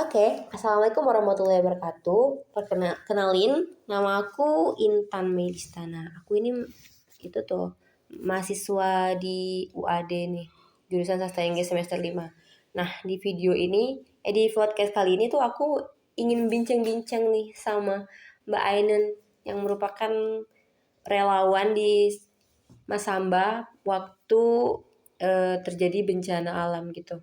Assalamualaikum warahmatullahi wabarakatuh. Kenalin, nama aku Intan Melistana. Aku ini mahasiswa di UAD nih, jurusan Sastra Inggris semester 5. Nah, di podcast kali ini tuh aku ingin bincang-bincang nih sama Mbak Ainun yang merupakan relawan di Masamba waktu terjadi bencana alam gitu.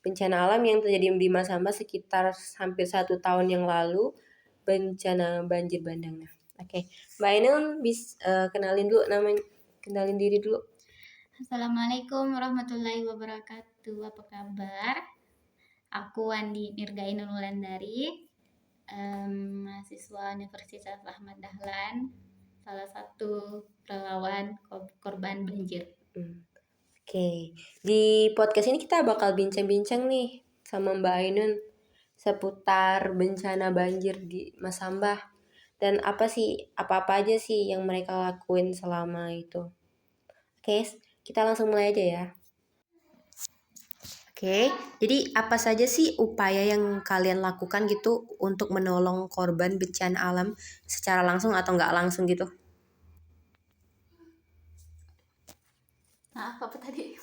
Bencana alam yang terjadi di Masamba sekitar hampir 1 tahun yang lalu, bencana banjir bandang. Oke, Mbak Ainun kenalin diri dulu. Assalamualaikum warahmatullahi wabarakatuh. Apa kabar? Aku Wandi Nirgainun Wulandari, mahasiswa Universitas Ahmad Dahlan, salah satu relawan korban banjir. Oke, di podcast ini kita bakal bincang-bincang nih sama Mbak Ainun seputar bencana banjir di Masamba dan apa aja sih yang mereka lakuin selama itu. Oke, kita langsung mulai aja ya. Oke, jadi apa saja sih upaya yang kalian lakukan gitu untuk menolong korban bencana alam secara langsung atau nggak langsung gitu? Apa tadi?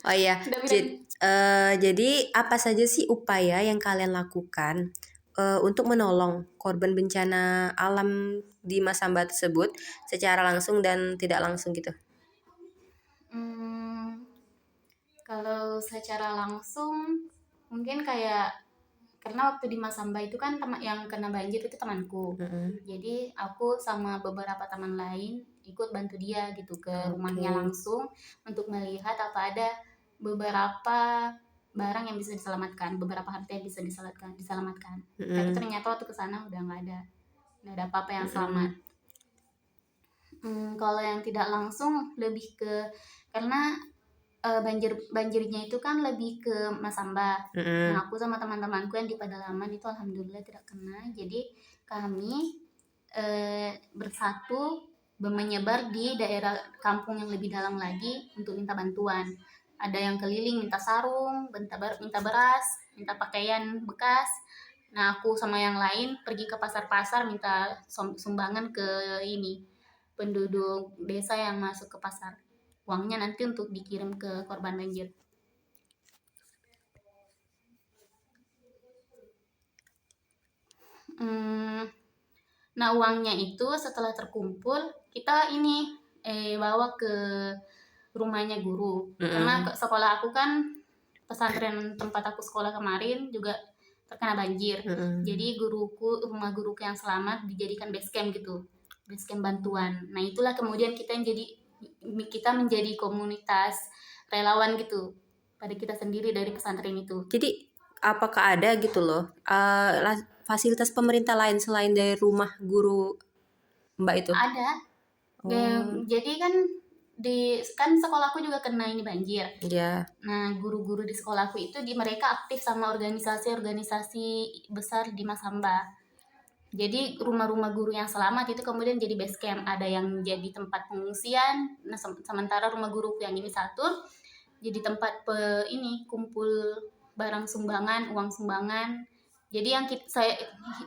Oh iya, jadi apa saja sih upaya yang kalian lakukan untuk menolong korban bencana alam di Masamba tersebut secara langsung dan tidak langsung gitu? Kalau secara langsung mungkin kayak karena waktu di Masamba itu kan yang kena banjir itu temanku. Jadi aku sama beberapa teman lain ikut bantu dia gitu ke rumahnya langsung untuk melihat apa ada beberapa barang yang bisa diselamatkan, beberapa harta yang bisa diselamatkan. Tapi ternyata waktu ke sana udah nggak ada apa-apa yang selamat. Kalau yang tidak langsung lebih ke karena banjirnya itu kan lebih ke Masamba. Nah, aku sama teman-temanku yang di pedalaman itu alhamdulillah tidak kena. Jadi kami bersatu menyebar di daerah kampung yang lebih dalam lagi untuk minta bantuan. Ada yang keliling minta sarung, minta beras, minta pakaian bekas. Nah, aku sama yang lain pergi ke pasar-pasar minta sumbangan ke penduduk desa yang masuk ke pasar. Uangnya nanti untuk dikirim ke korban banjir. Nah, uangnya itu setelah terkumpul kita bawa ke rumahnya guru. Karena sekolah aku kan pesantren tempat aku sekolah kemarin juga terkena banjir. Jadi rumah guruku yang selamat dijadikan base camp gitu, base camp bantuan. Nah, itulah kemudian kita menjadi komunitas relawan gitu pada kita sendiri dari pesantren itu. Jadi apakah ada gitu loh fasilitas pemerintah lain selain dari rumah guru Mbak itu? Ada. Jadi kan sekolahku juga kena ini banjir. Yeah. Nah, guru-guru di sekolahku itu mereka aktif sama organisasi-organisasi besar di Masamba. Jadi rumah-rumah guru yang selamat itu kemudian jadi base camp. Ada yang jadi tempat pengungsian. Nah, sementara rumah guruku yang ini satu jadi tempat kumpul barang sumbangan, uang sumbangan. Jadi yang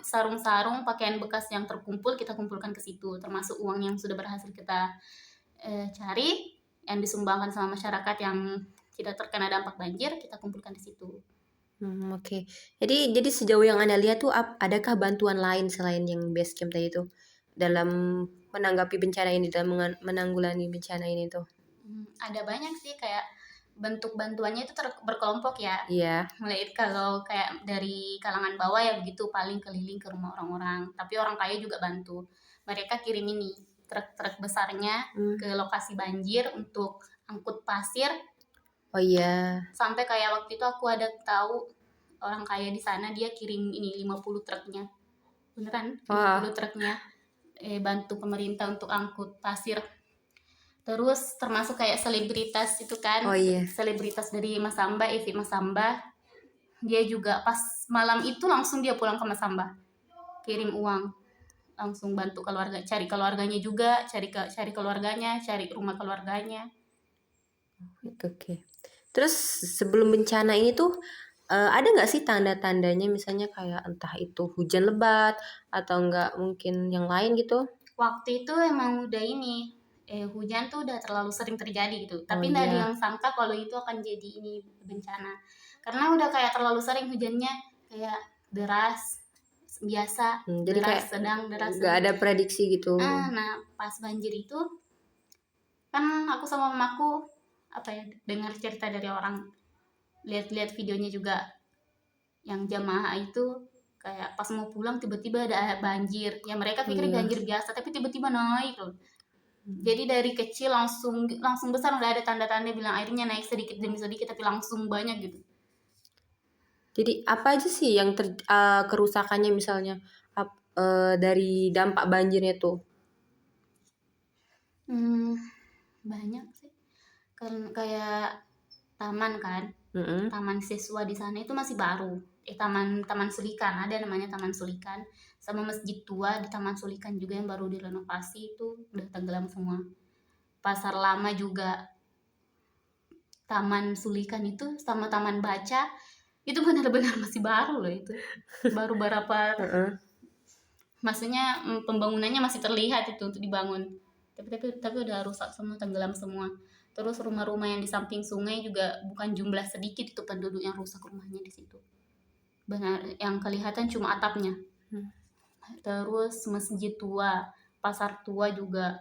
sarung-sarung, pakaian bekas yang terkumpul kita kumpulkan ke situ, termasuk uang yang sudah berhasil kita cari yang disumbangkan sama masyarakat yang tidak terkena dampak banjir, kita kumpulkan di situ. Oke. Jadi sejauh yang Anda lihat tuh adakah bantuan lain selain yang base camp tadi itu dalam menanggapi bencana ini, dalam menanggulangi bencana ini tuh? Ada banyak sih, kayak bentuk bantuannya itu berkelompok ya. Iya. Mulai kalau kayak dari kalangan bawah ya begitu, paling keliling ke rumah orang-orang. Tapi orang kaya juga bantu. Mereka kirim truk-truk besarnya ke lokasi banjir untuk angkut pasir. Oh iya. Sampai kayak waktu itu aku ada tahu orang kaya di sana dia kirim 50 truknya. Beneran, 50 truknya bantu pemerintah untuk angkut pasir. Terus termasuk kayak selebritas itu kan. Oh iya. Selebritas dari Masamba, Evi Masamba. Dia juga pas malam itu langsung dia pulang ke Masamba. Kirim uang. Langsung bantu keluarga, cari keluarganya juga, cari keluarganya, cari rumah keluarganya. Oke. Terus sebelum bencana ini tuh ada nggak sih tanda-tandanya misalnya kayak entah itu hujan lebat atau enggak mungkin yang lain gitu? Waktu itu emang udah ini, hujan tuh udah terlalu sering terjadi gitu. Oh Tapi nggak ada iya. yang sangka kalau itu akan jadi ini bencana. Karena udah kayak terlalu sering hujannya, kayak deras, biasa, Jadi kayak deras, nggak sedang. ada prediksi gitu. Nah pas banjir itu kan aku sama mamaku apa ya, dengar cerita dari orang, lihat-lihat videonya juga, yang jamaah itu kayak pas mau pulang tiba-tiba ada banjir. Ya mereka Oh pikir iya. banjir biasa tapi tiba-tiba naik loh. Jadi dari kecil langsung besar udah ada tanda-tanda bilang airnya naik sedikit demi sedikit tapi langsung banyak gitu. Jadi apa aja sih yang kerusakannya misalnya dari dampak banjirnya tuh? Hmm, banyak sih. Kan kayak taman kan, Mm-mm. taman siswa di sana itu masih baru. Taman Sulikan, ada namanya Taman Sulikan. Sama masjid tua di Taman Sulikan juga yang baru direnovasi itu udah tenggelam semua. Pasar lama juga, Taman Sulikan itu sama Taman Baca itu benar-benar masih baru loh itu. Baru berapa, Heeh. maksudnya pembangunannya masih terlihat itu untuk dibangun. Tapi udah rusak semua, tenggelam semua. Terus rumah-rumah yang di samping sungai juga bukan jumlah sedikit itu penduduk yang rusak rumahnya di situ. Benar, yang kelihatan cuma atapnya. Terus masjid tua, pasar tua juga,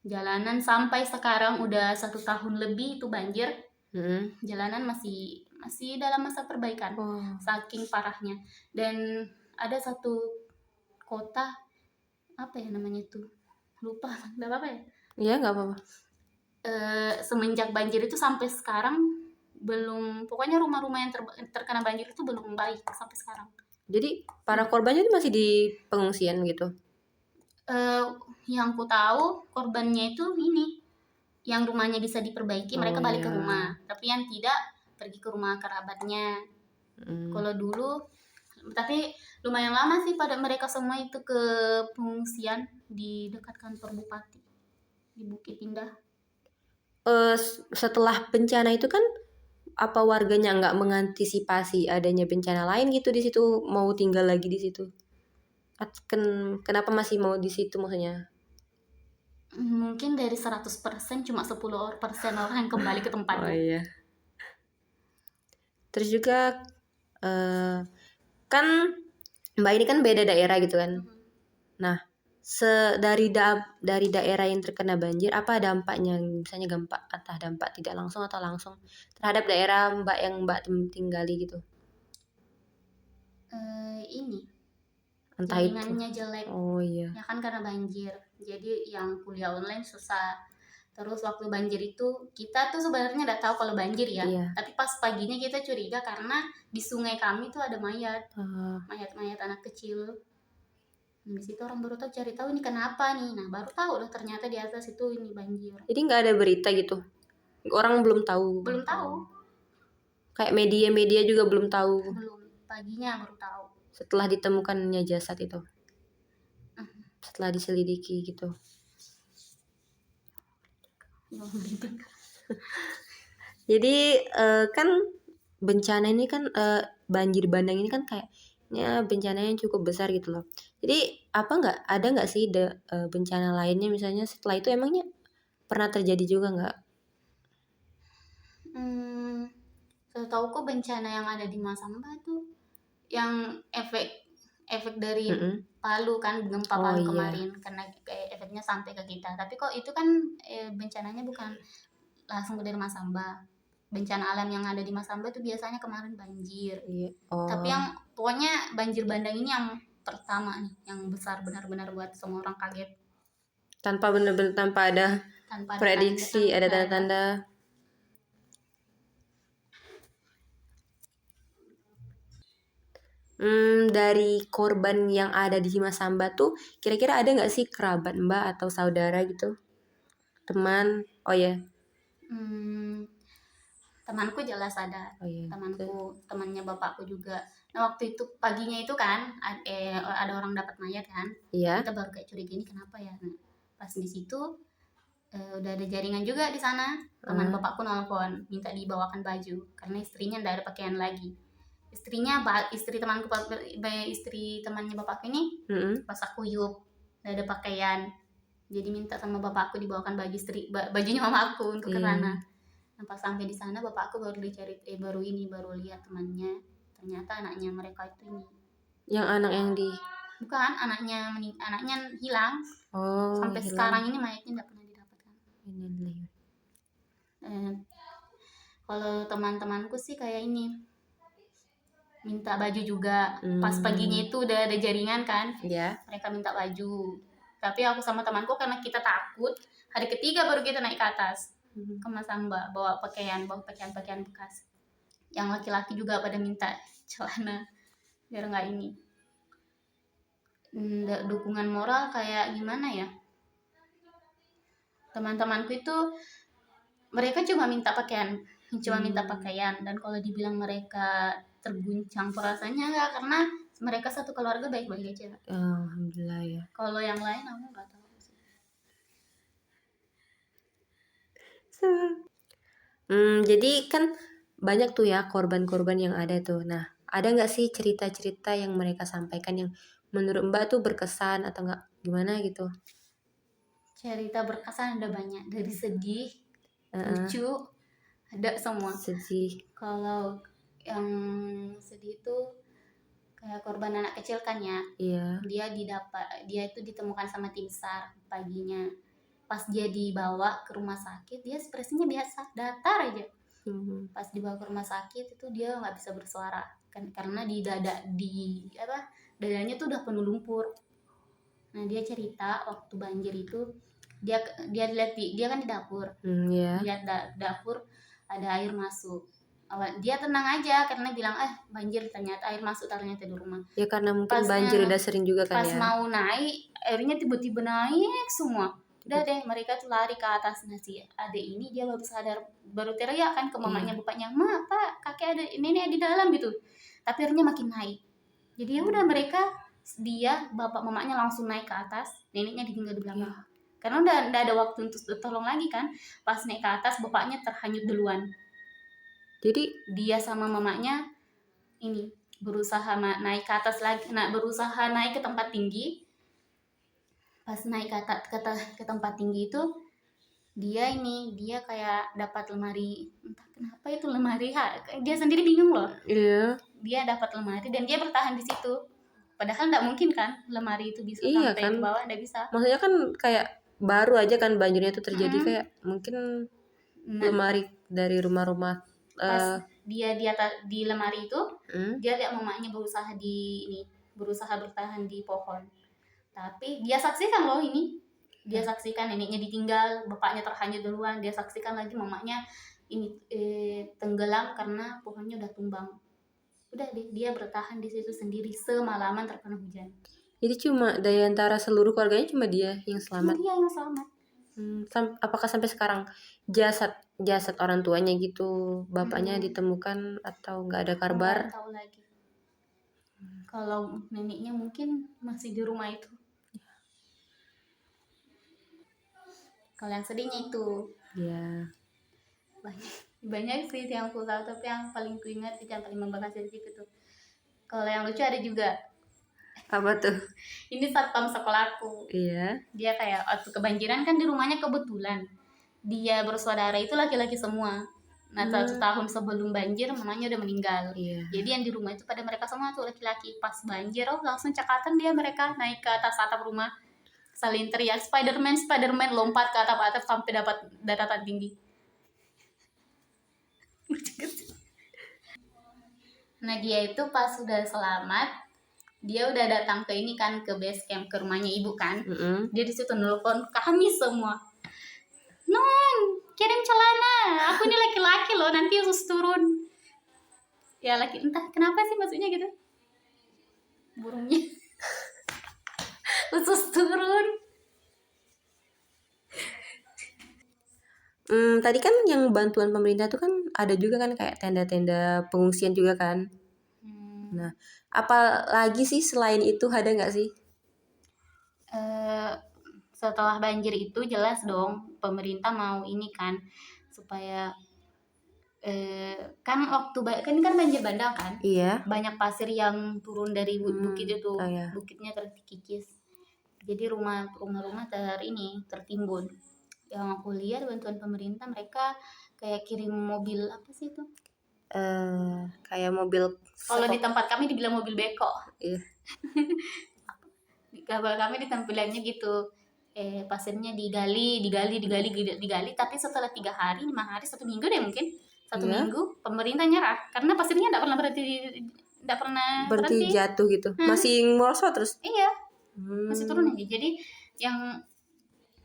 jalanan sampai sekarang udah 1 tahun lebih itu banjir, Mm-mm. jalanan masih dalam masa perbaikan, Oh. saking parahnya. Dan ada satu kota, apa ya namanya itu, lupa, nggak apa-apa ya. Iya nggak apa-apa. Semenjak banjir itu sampai sekarang belum, pokoknya rumah-rumah yang terkena banjir itu belum baik sampai sekarang. Jadi para korbannya itu masih di pengungsian gitu. Yang ku tahu korbannya itu ini, yang rumahnya bisa diperbaiki mereka Oh balik ke iya. rumah, tapi yang tidak pergi ke rumah kerabatnya. Kalau dulu, tapi lumayan lama sih pada mereka semua itu ke pengungsian di dekat kantor bupati di Bukit Indah. Setelah bencana itu kan apa warganya nggak mengantisipasi adanya bencana lain gitu di situ, mau tinggal lagi di situ? Kenapa masih mau di situ maksudnya? Mungkin dari 100% cuma 10% orang yang kembali ke Oh tempatnya. iya. Terus juga kan Mbak ini kan beda daerah gitu kan. Nah, dari daerah yang terkena banjir, apa dampaknya? Misalnya entah dampak tidak langsung atau langsung terhadap daerah Mbak yang Mbak tinggali gitu. Ini Entah itu. jaringannya jelek. Oh iya. Ya kan karena banjir. Jadi yang kuliah online susah. Terus waktu banjir itu kita tuh sebenarnya udah tahu kalau banjir ya. Iya. Tapi pas paginya kita curiga karena di sungai kami tuh ada mayat-mayat anak kecil. Di situ orang baru tahu, cari tahu ini kenapa nih. Nah baru tahu loh ternyata di atas itu ini banjir. Jadi nggak ada berita gitu. Orang belum tahu. Belum tahu. Kayak media-media juga belum tahu. Belum, paginya baru tahu. Setelah ditemukannya jasad itu. Setelah diselidiki gitu. Jadi kan bencana ini kan banjir bandang ini kan kayaknya bencananya cukup besar gitu loh. Jadi ada nggak sih bencana lainnya misalnya setelah itu emangnya pernah terjadi juga nggak? Setauku bencana yang ada di Masamba tuh yang efek dari Palu kan, gempa Palu kemarin, karena efeknya sampai ke kita. Tapi kok itu kan bencananya bukan langsung dari Masamba. Bencana alam yang ada di Masamba tuh biasanya kemarin banjir. Tapi yang pokoknya banjir bandang ini yang pertama nih, yang besar benar-benar buat semua orang kaget. Tanpa ada prediksi, ada tanda-tanda. Dari korban yang ada di Masamba tuh kira-kira ada nggak sih kerabat Mbak atau saudara gitu, teman? Oh ya. Temanku jelas ada. Temannya bapakku juga. Nah waktu itu paginya itu kan ada orang dapat mayat kan. Iya. Kita baru kayak curiga ini kenapa ya. Nah, pas di situ udah ada jaringan juga di sana. Teman bapakku nelfon minta dibawakan baju karena istrinya nggak ada pakaian lagi. istri temanku, istri temannya bapakku ini Mm-mm. pas aku yuk gak ada pakaian, jadi minta sama bapakku dibawakan bajunya mama aku untuk ke Iya. sana. Nah, pas sampai di sana bapakku baru baru lihat temannya, ternyata anaknya mereka itu ini. Yang anak yang di Bukan, anaknya hilang. Sampai hilang. sekarang ini mayatnya tidak pernah didapatkan. Innalillahi. Kalau teman-temanku sih kayak ini, minta baju juga. Pas paginya itu udah ada jaringan kan, Ya. mereka minta baju. Tapi aku sama temanku karena kita takut, hari ketiga baru kita naik ke atas ke Masamba, bawa pakaian bekas. Yang laki-laki juga pada minta celana biar nggak ini. Dukungan moral kayak gimana ya, teman-temanku itu mereka cuma minta pakaian, dan kalau dibilang mereka terguncang perasaannya enggak, karena mereka satu keluarga baik-baik aja. Alhamdulillah ya. Kalau yang lain aku nggak tahu sih. Jadi kan banyak tuh ya korban-korban yang ada tuh. Nah, ada nggak sih cerita-cerita yang mereka sampaikan yang menurut Mbak tuh berkesan atau nggak gimana gitu? Cerita berkesan ada banyak, dari sedih, lucu, ada semua. Sedih. Kalau yang sedih itu kayak korban anak kecil kan ya. Iya. Dia itu ditemukan sama tim SAR paginya. Pas dia dibawa ke rumah sakit, dia ekspresinya biasa, datar aja. Pas dibawa ke rumah sakit itu dia nggak bisa bersuara kan, karena dadanya tuh udah penuh lumpur. Nah, dia cerita waktu banjir itu dia lihat dia kan di dapur. Lihat dapur ada air masuk. Dia tenang aja karena bilang banjir, ternyata air masuk ternyata di rumah. Ya karena mungkin banjir udah sering juga kan pas ya. mau naik airnya tiba-tiba naik semua. Udah deh mereka tuh lari ke atas. Nah, si adek ini dia baru sadar, baru teriak kan ke mamanya bapaknya, "Ma, Pak, kakek ada nenek di dalam," gitu. Tapi airnya makin naik. Jadi ya udah mereka, dia bapak mamanya langsung naik ke atas, neneknya ditinggal di belakang. Karena udah nggak ada waktu untuk tolong lagi kan. Pas naik ke atas bapaknya terhanyut duluan. Jadi dia sama mamanya ini berusaha naik ke atas lagi, berusaha naik ke tempat tinggi. Pas naik ke tempat tinggi itu dia kayak dapat lemari, entah kenapa itu lemari, dia sendiri bingung loh. Iya. Dia dapat lemari dan dia bertahan di situ. Padahal nggak mungkin kan lemari itu bisa sampai kan? ke bawah, nggak bisa. Maksudnya kan kayak baru aja kan banjirnya itu terjadi, kayak mungkin lemari dari rumah-rumah. Pas dia di lemari itu, dia lihat mamanya berusaha bertahan di pohon. Tapi dia saksikan loh ini. Dia saksikan neneknya ditinggal, bapaknya terhanyut duluan. Dia saksikan lagi mamanya ini tenggelam karena pohonnya udah tumbang. Udah deh, dia bertahan di situ sendiri semalaman terkena hujan. Jadi cuma dari antara seluruh keluarganya cuma dia yang selamat. Dia yang selamat. Apakah sampai sekarang jasad orang tuanya gitu, bapaknya ditemukan atau nggak ada kabar? Nggak tahu lagi. Kalau neneknya mungkin masih di rumah itu. Kalau yang sedihnya itu. Iya. Banyak sih yang aku tahu, tapi yang paling kuingat itu, yang paling membekas itu. Kalau yang lucu ada juga. Apa tuh? Ini satpam sekolahku. Iya. Dia kayak waktu kebanjiran kan di rumahnya kebetulan dia bersaudara itu laki-laki semua. Nah, 1 tahun sebelum banjir mamanya udah meninggal. Jadi yang di rumah itu pada mereka semua tuh laki-laki. Pas banjir langsung cekatan mereka naik ke atas atap rumah, saling teriak Spiderman, lompat ke atap sampai dapat daratan tinggi. Nah, dia itu pas sudah selamat, dia udah datang ke ini kan, ke base camp, ke rumahnya ibu kan. Dia di situ nelpon kami semua, "Non, kirim celana, aku ini laki-laki loh, nanti harus turun." Ya laki, entah kenapa sih maksudnya gitu, burungnya khusus turun. Tadi kan yang bantuan pemerintah tuh kan ada juga kan kayak tenda-tenda pengungsian juga kan. Nah, apalagi sih selain itu ada nggak sih? Setelah banjir itu jelas dong pemerintah mau ini kan supaya Kan kan banjir bandang kan, Iya. banyak pasir yang turun dari bukit itu, Oh ya. bukitnya terkikis, jadi rumah-rumah tertimbun. Yang aku lihat bantuan pemerintah, mereka kayak kirim mobil apa sih itu? Kayak mobil. Kalau di tempat kami dibilang mobil beko. Iya. Kalau kami ditampilannya gitu, pasirnya digali, tapi setelah 3 hari, 5 hari, 1 minggu deh mungkin, 1 minggu pemerintah nyerah karena pasirnya tidak pernah Berarti berhenti. jatuh gitu. Masih merosot terus. Iya, masih turun aja. Jadi yang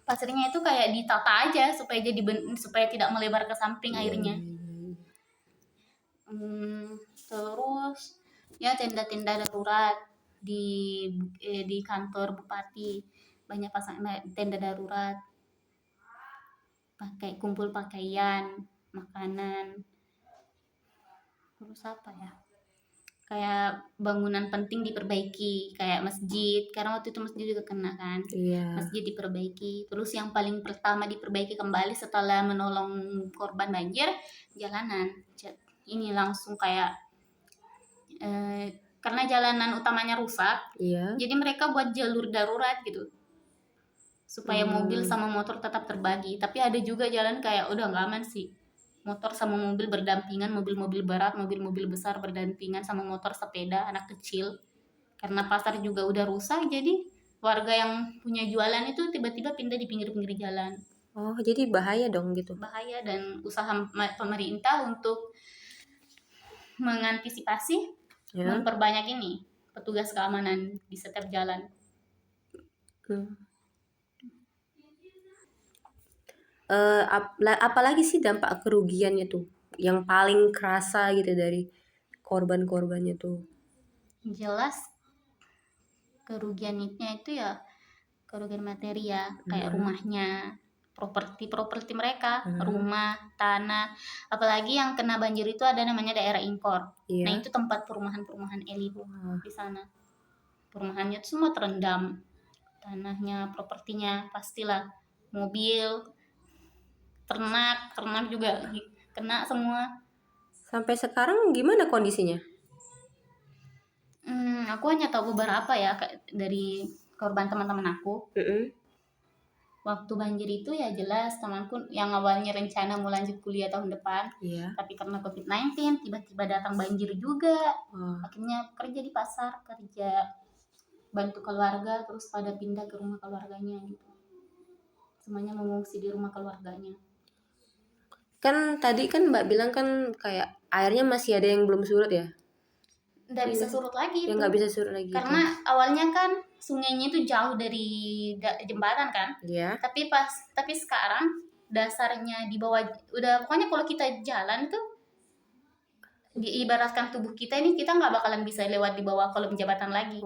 pasirnya itu kayak ditata aja supaya tidak melebar ke samping airnya. Terus ya tenda-tenda darurat di kantor bupati, banyak pasang tenda darurat, pakai kumpul pakaian, makanan. Terus apa ya, kayak bangunan penting diperbaiki, kayak masjid, karena waktu itu masjid juga kena kan. Masjid diperbaiki. Terus yang paling pertama diperbaiki kembali setelah menolong korban banjir, jalanan. Ini langsung kayak karena jalanan utamanya rusak, jadi mereka buat jalur darurat gitu, supaya mobil sama motor tetap terbagi. Tapi ada juga jalan kayak udah nggak aman sih, motor sama mobil berdampingan, mobil-mobil berat, mobil-mobil besar berdampingan sama motor, sepeda, anak kecil. Karena pasar juga udah rusak, jadi warga yang punya jualan itu tiba-tiba pindah di pinggir-pinggir jalan. Oh, jadi bahaya dong gitu. Bahaya, dan usaha pemerintah untuk mengantisipasi, memperbanyak petugas keamanan di setiap jalan. Apalagi sih dampak kerugiannya tuh yang paling kerasa gitu dari korban-korbannya tuh? Jelas kerugiannya itu ya kerugian materi ya, kayak rumahnya, properti mereka, rumah, tanah. Apalagi yang kena banjir itu ada namanya daerah impor. Nah itu tempat perumahan elit di sana. Perumahannya itu semua terendam, tanahnya, propertinya, pastilah. Mobil, ternak juga kena semua. Sampai sekarang gimana kondisinya? Aku hanya tahu beberapa ya dari korban teman-teman aku. Waktu banjir itu ya jelas temanku yang awalnya rencana mau lanjut kuliah tahun depan, tapi karena COVID-19 tiba-tiba datang banjir juga. Akhirnya kerja di pasar, kerja bantu keluarga, terus pada pindah ke rumah keluarganya gitu. Semuanya mengungsi di rumah keluarganya. Kan tadi kan Mbak bilang kan kayak airnya masih ada yang belum surut ya? Nggak bisa surut lagi Ya, itu. nggak bisa surut lagi. Karena awalnya kan sungainya itu jauh dari jembatan kan. Tapi sekarang dasarnya di bawah, udah pokoknya kalau kita jalan tuh diibaratkan tubuh kita ini, kita nggak bakalan bisa lewat di bawah kolom jembatan lagi.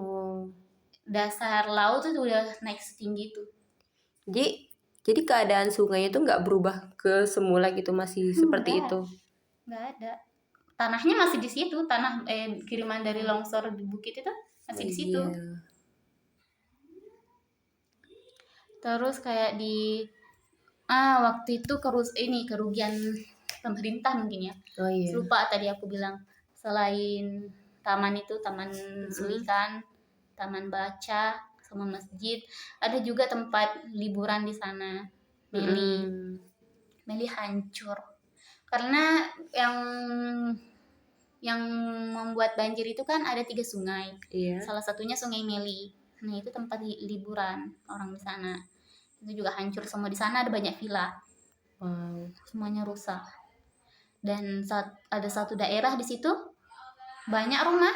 Dasar laut tuh udah naik setinggi itu. Jadi keadaan sungai itu nggak berubah ke semula gitu, masih seperti itu? Nggak ada. Tanahnya masih di situ, tanah kiriman dari longsor di bukit itu masih di situ. Terus kayak waktu itu kerugian pemerintah mungkin ya. Lupa tadi aku bilang, selain taman itu, taman Sulikan, taman baca, sama masjid, ada juga tempat liburan di sana. Meli hancur karena yang membuat banjir itu kan ada 3 sungai. Salah satunya Sungai Meli. Nah itu tempat liburan orang di sana. Itu juga hancur semua. Di sana ada banyak villa. Semuanya rusak. Dan ada satu daerah di situ banyak rumah,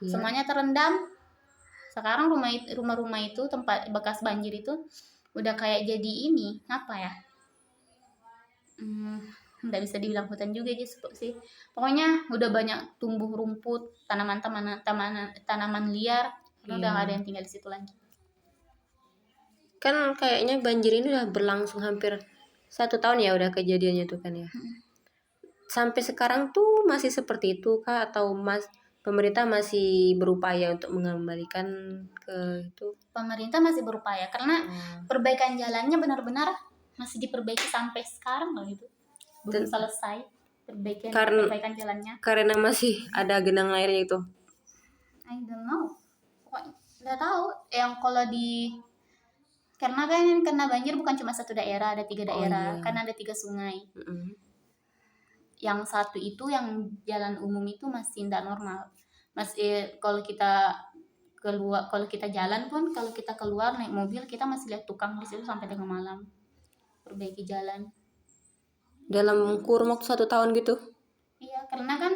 semuanya terendam. Sekarang rumah-rumah itu, tempat bekas banjir itu udah kayak jadi apa ya? Nggak bisa dibilang hutan juga sih. Pokoknya udah banyak tumbuh rumput, tanaman liar, udah nggak ada yang tinggal di situ lagi. Kan kayaknya banjir ini udah berlangsung hampir 1 tahun ya udah kejadiannya tuh kan ya. Sampai sekarang tuh masih seperti itu kah, atau pemerintah masih berupaya untuk mengembalikan ke itu? Pemerintah masih berupaya karena perbaikan jalannya benar-benar masih diperbaiki sampai sekarang loh, itu belum selesai perbaikan jalannya. Karena masih ada genang airnya itu. I don't know. Pokoknya nggak tahu. Yang kalau karena kan kena banjir bukan cuma satu daerah, ada 3 daerah. Iya. Kan ada 3 sungai. Mm-mm. Yang satu itu yang jalan umum itu masih tidak normal. Masih kalau kita jalan pun, kalau kita keluar naik mobil, kita masih lihat tukang di situ sampai tengah malam perbaiki jalan. Dalam kurun waktu 1 tahun gitu. Iya, karena kan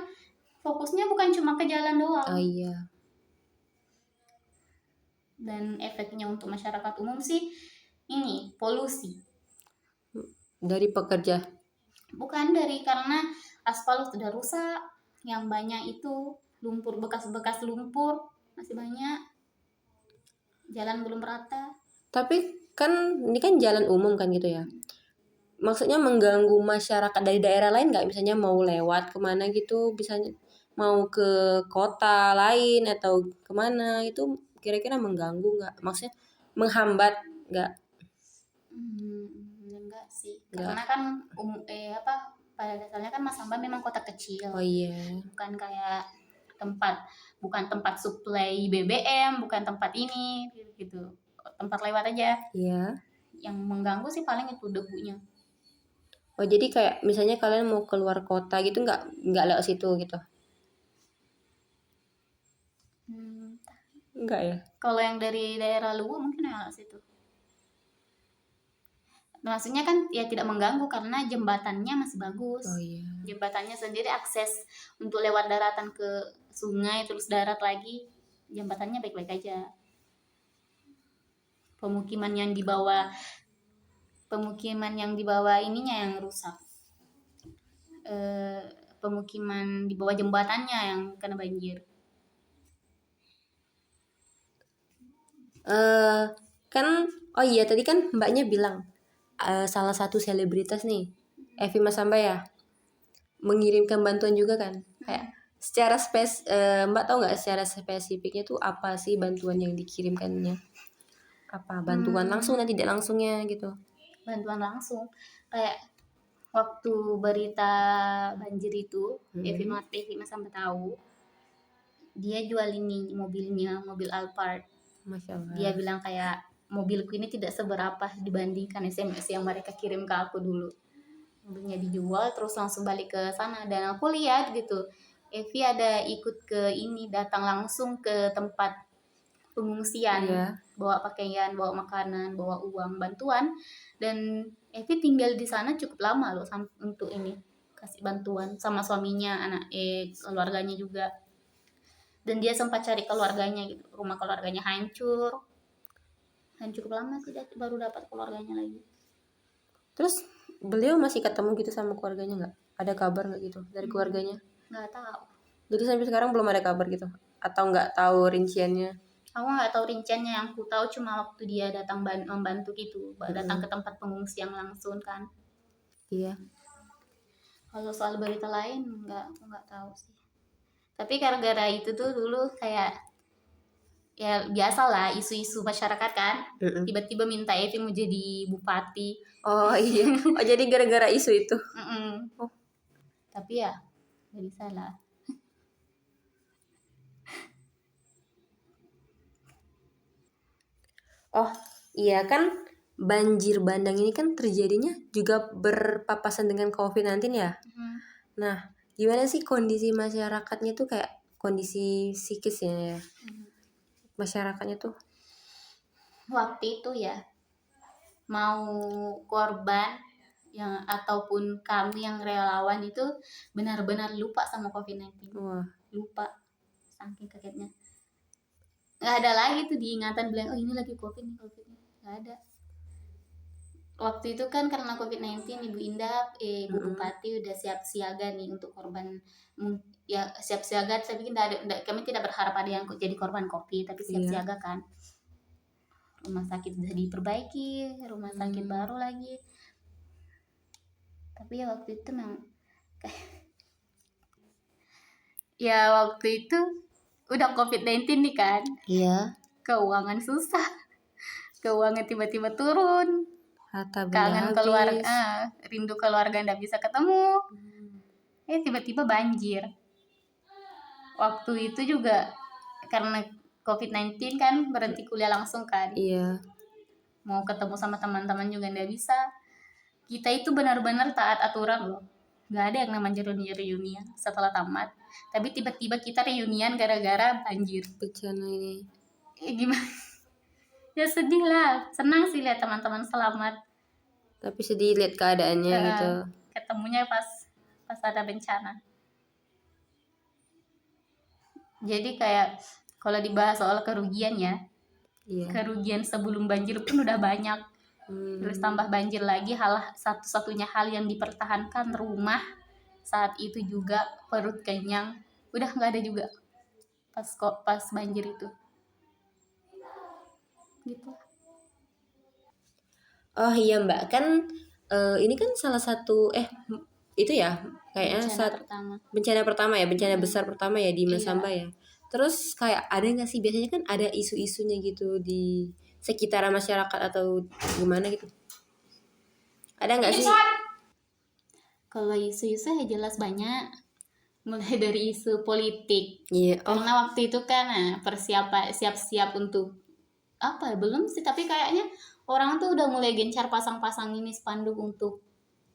fokusnya bukan cuma ke jalan doang. Oh iya. Dan efeknya untuk masyarakat umum sih ini polusi. Dari pekerja. Bukan karena aspal sudah rusak, yang banyak itu lumpur, bekas-bekas lumpur masih banyak, jalan belum rata. Tapi kan ini kan jalan umum kan gitu ya. Maksudnya mengganggu masyarakat dari daerah lain nggak? Misalnya mau lewat kemana gitu, misalnya mau ke kota lain atau kemana, itu kira-kira mengganggu nggak? Maksudnya menghambat nggak? Enggak sih, Enggak. karena kan pada dasarnya kan Masamba memang kota kecil. Oh iya. Bukan kayak bukan tempat suplai BBM, bukan tempat ini gitu. Tempat lewat aja. Iya. Yang mengganggu sih paling itu debunya. Oh jadi kayak misalnya kalian mau keluar kota gitu nggak lewat situ gitu? Enggak ya? Kalau yang dari daerah Luwu mungkin lewat situ. Maksudnya kan ya tidak mengganggu karena jembatannya masih bagus. Oh iya. Jembatannya sendiri akses untuk lewat daratan ke sungai terus darat lagi, jembatannya baik-baik aja. Pemukiman yang di bawah ininya yang rusak. Pemukiman di bawah jembatannya yang kena banjir. Kan oh iya tadi kan mbaknya bilang salah satu selebritas nih Evi Masamba ya mengirimkan bantuan juga kan. Kayak secara mbak tahu nggak secara spesifiknya tuh apa sih bantuan yang dikirimkannya? Apa bantuan langsung dan tidak langsungnya gitu? Bantuan langsung kayak waktu berita banjir itu, Evi Masamba tahu, dia jual ini mobilnya, mobil Alphard. Masya Allah. Dia bilang kayak mobilku ini tidak seberapa dibandingkan SMS yang mereka kirim ke aku dulu. Mobilnya dijual terus langsung balik ke sana, dan aku lihat gitu Evi ada ikut ke ini, datang langsung ke tempat pengungsian. Iya. Bawa pakaian, bawa makanan, bawa uang bantuan, dan Evi tinggal di sana cukup lama loh untuk ini kasih bantuan sama suaminya, keluarganya juga. Dan dia sempat cari keluarganya gitu, rumah keluarganya hancur cukup lama sih, baru dapat keluarganya lagi. Terus beliau masih ketemu gitu sama keluarganya nggak? Ada kabar nggak gitu dari keluarganya? Nggak tahu. Jadi sampai sekarang belum ada kabar gitu? Atau nggak tahu rinciannya? Aku nggak tahu rinciannya, yang ku tahu cuma waktu dia datang membantu gitu, datang ke tempat pengungsian langsung kan. Iya. Kalau soal berita lain aku nggak tahu sih. Tapi gara-gara itu tuh dulu kayak ya biasalah isu-isu masyarakat kan. Tiba-tiba minta Evi mau jadi bupati. Oh iya. Oh jadi gara-gara isu itu. Oh. Tapi ya nggak bisa lah. Oh iya kan banjir bandang ini kan terjadinya juga berpapasan dengan COVID-19 ya. Nah gimana sih kondisi masyarakatnya tuh, kayak kondisi psikisnya ya masyarakatnya tuh? Waktu itu ya mau korban yang ataupun kami yang relawan itu benar-benar lupa sama COVID-19. Wah. Lupa saking kagetnya. Nggak ada lagi tuh diingatan bilang oh ini lagi COVID nih, nggak ada. Waktu itu kan karena COVID-19 Ibu Indah, Ibu Bupati udah siap siaga nih untuk korban, ya siap siaga. Saya bikin kami tidak berharap ada yang jadi korban COVID, tapi siap siaga kan. Rumah sakit sudah diperbaiki, rumah sakit baru lagi. Tapi ya waktu itu memang ya waktu itu udah COVID-19 nih kan. Iya. Keuangan susah, keuangan tiba-tiba turun. Harta kangen habis. keluarga, rindu keluarga nggak bisa ketemu. tiba-tiba banjir. Waktu itu juga karena COVID-19 kan, berhenti kuliah langsung kan. Iya. Mau ketemu sama teman-teman juga nggak bisa. Kita itu benar-benar taat aturan loh. Nggak ada yang namanya reunian setelah tamat. Tapi tiba-tiba kita reunian gara-gara banjir. Bencana ini. Gimana? Ya sedih lah. Senang sih lihat teman-teman selamat. Tapi sedih lihat keadaannya gitu. Ketemunya pas ada bencana. Jadi kayak kalau dibahas soal kerugian ya, Iya. kerugian sebelum banjir pun udah banyak. Terus tambah banjir lagi, satu-satunya hal yang dipertahankan rumah saat itu juga perut kenyang udah nggak ada juga pas banjir itu gitu. Oh iya Mbak, kan ini kan salah satu itu ya kayaknya bencana pertama ya, bencana besar pertama ya di Masamba ya. Terus kayak ada nggak sih, biasanya kan ada isu-isunya gitu di sekitaran masyarakat atau gimana gitu? Ada nggak sih? Kalau isu-isu ya jelas banyak, mulai dari isu politik. Iya. Karena waktu itu kan persiapan siap-siap untuk apa, belum sih, tapi kayaknya orang tuh udah mulai gencar pasang-pasang ini spanduk untuk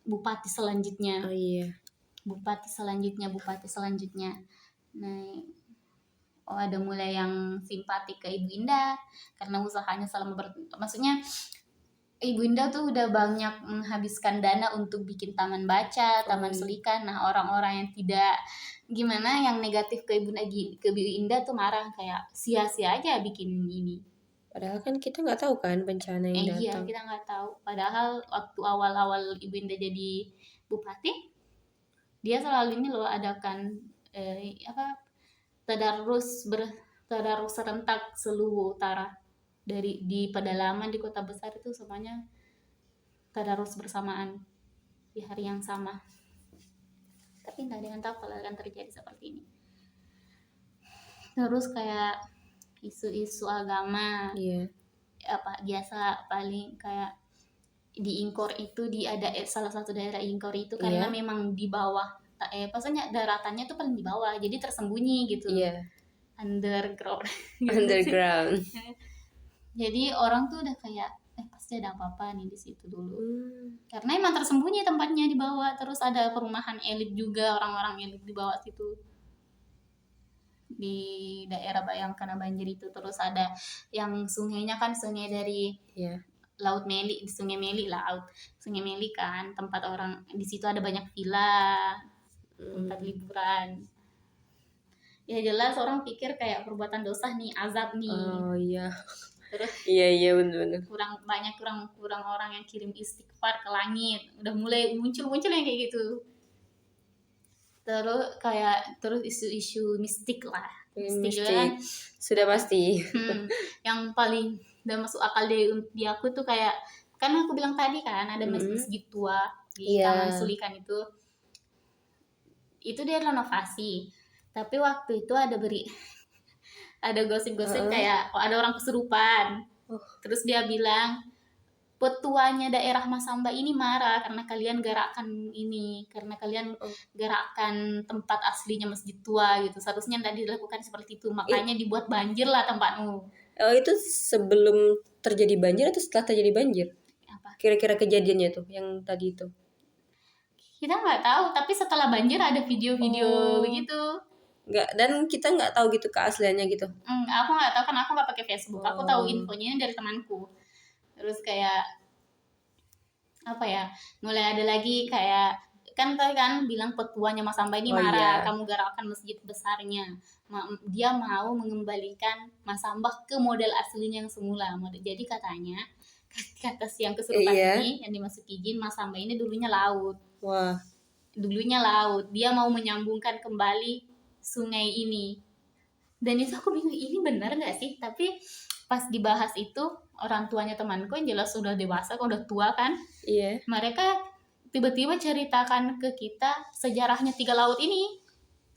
bupati selanjutnya. Oh iya. Bupati selanjutnya. Nah, ada mulai yang simpati ke Ibu Indah karena usahanya maksudnya Ibu Indah tuh udah banyak menghabiskan dana untuk bikin taman baca, taman selikan. Nah, orang-orang yang tidak gimana, yang negatif ke Ibu Indah tuh marah kayak sia-sia aja bikin ini. Padahal kan kita nggak tahu kan bencana yang datang. Iya, kita nggak tahu. Padahal waktu awal-awal Ibu Indah jadi bupati, dia selalu ini loh adakan tadarus serentak seluruh utara, di pedalaman di kota besar itu semuanya tadarus bersamaan di hari yang sama. Tapi nggak ada yang tahu kalau akan terjadi seperti ini. Terus kayak isu-isu agama, biasa paling kayak di Ingkor itu, ada salah satu daerah Ingkor itu karena memang di bawah, maksudnya daratannya tuh paling di bawah, jadi tersembunyi gitu. Underground. Jadi orang tuh udah kayak pasti ada apa-apa nih di situ dulu. Karena emang tersembunyi tempatnya di bawah, terus ada perumahan elit juga, orang-orang elit di bawah situ. Di daerah yang kena banjir itu. Terus ada yang sungainya kan sungai dari Laut Meli, Sungai Meli kan, tempat orang di situ ada banyak villa, tempat liburan. Ya jelas orang pikir kayak perbuatan dosa nih, azab nih. Oh iya. Terus iya benar-benar. Kurang orang yang kirim istighfar ke langit. Udah mulai muncul yang kayak gitu. Terus isu-isu mistik lah. Mistik juga kan sudah pasti. Yang paling udah masuk akal di aku tuh kayak, kan aku bilang tadi kan ada masjid tua di Taman Sulikan itu dia renovasi. Tapi waktu itu ada gosip-gosip kayak ada orang kesurupan. Terus dia bilang petuanya daerah Masamba ini marah karena kalian gerakkan tempat aslinya masjid tua gitu. Seharusnya tidak dilakukan seperti itu, makanya dibuat banjir lah tempatmu. Oh, itu sebelum terjadi banjir atau setelah terjadi banjir? Apa? Kira-kira kejadiannya tuh yang tadi itu? Kita nggak tahu, tapi setelah banjir ada video-video begitu. Nggak, dan kita nggak tahu gitu keasliannya gitu. Aku nggak tahu, kan aku nggak pakai Facebook. Aku tahu infonya dari temanku. Terus kayak apa ya, mulai ada lagi kayak kan tadi kan bilang petuanya Masamba ini marah, kamu gerakkan masjid besarnya. Dia mau mengembalikan Masamba ke model aslinya yang semula. Jadi katanya kata si yang kesurupan ini yang dimasuki jin, Masamba ini dulunya laut. Wah. Dulunya laut. Dia mau menyambungkan kembali sungai ini. Dan itu aku bingung, ini benar nggak sih? Tapi pas dibahas itu, orang tuanya temanku yang jelas sudah dewasa, udah tua kan. Mereka tiba-tiba ceritakan ke kita sejarahnya 3 laut ini.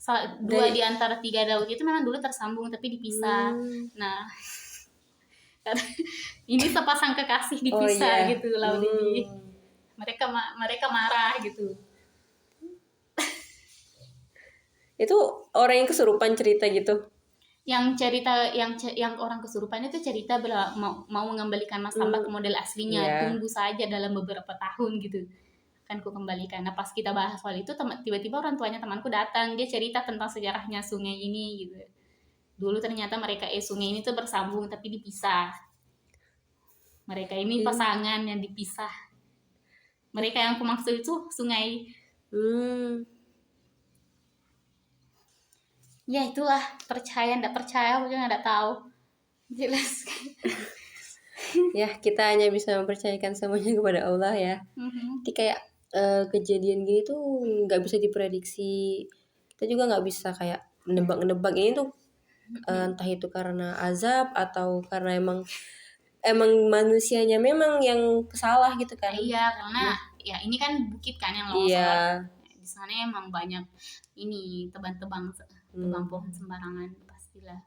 2 di antara 3 laut itu memang dulu tersambung tapi dipisah. Nah, ini sepasang kekasih dipisah gitu laut ini. Mereka marah gitu. Itu orang yang kesurupan cerita gitu. Yang cerita yang orang kesurupan itu cerita mau mengembalikan Mas Samba ke model aslinya. Iya. Tunggu saja dalam beberapa tahun gitu. Kan ku kembalikan. Nah pas kita bahas soal itu tiba-tiba orang tuanya temanku datang, dia cerita tentang sejarahnya sungai ini gitu. Dulu ternyata mereka sungai ini tuh bersambung tapi dipisah. Mereka ini pasangan yang dipisah. Mereka yang aku maksud itu sungai. Ya itulah, percaya ndak percaya aku juga nggak tahu. Jelas. Ya kita hanya bisa mempercayakan semuanya kepada Allah ya. Jadi kayak kejadian gini tuh nggak bisa diprediksi. Kita juga nggak bisa kayak nebak-nebak ini tuh entah itu karena azab atau karena emang manusianya memang yang salah gitu kan. Iya, karena ya ini kan bukit kan yang longsor. Iya. Di sana emang banyak ini tebang pohon sembarangan pastilah.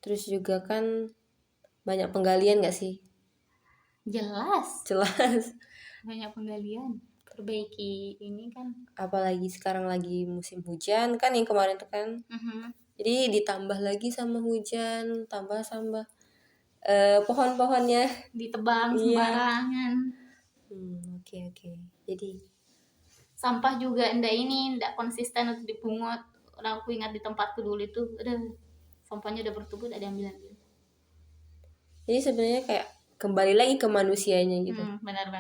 Terus juga kan banyak penggalian gak sih? Jelas. Jelas. Banyak penggalian. Perbaiki ini kan. Apalagi sekarang lagi musim hujan kan, yang kemarin tuh kan. Jadi ditambah lagi sama hujan, tambah pohon-pohonnya ditebang sembarangan. Oke. Jadi sampah juga ndak konsisten untuk dipungut. Orang aku ingat di tempatku dulu itu, sampahnya udah bertubuh udah diambil. Jadi sebenarnya kayak kembali lagi ke manusianya gitu. Benar.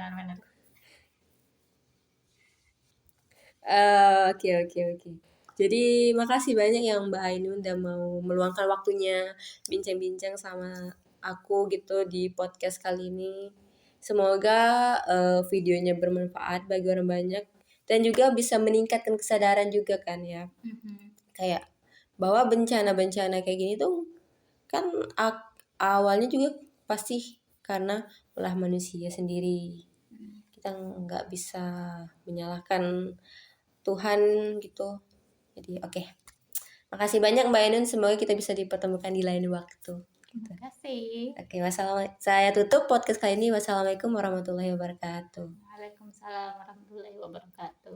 Oke. Jadi makasih banyak yang Mbak Ainun udah mau meluangkan waktunya bincang-bincang sama aku gitu di podcast kali ini. Semoga videonya bermanfaat bagi orang banyak dan juga bisa meningkatkan kesadaran juga kan ya. Kayak bahwa bencana-bencana kayak gini tuh kan awalnya juga pasti karena ulah manusia sendiri. Kita nggak bisa menyalahkan Tuhan gitu. Jadi oke. Makasih banyak Mbak Ainun, semoga kita bisa dipertemukan di lain waktu. Terima kasih. Oke, saya tutup podcast kali ini. Wassalamualaikum warahmatullahi wabarakatuh. Waalaikumsalam warahmatullahi wabarakatuh.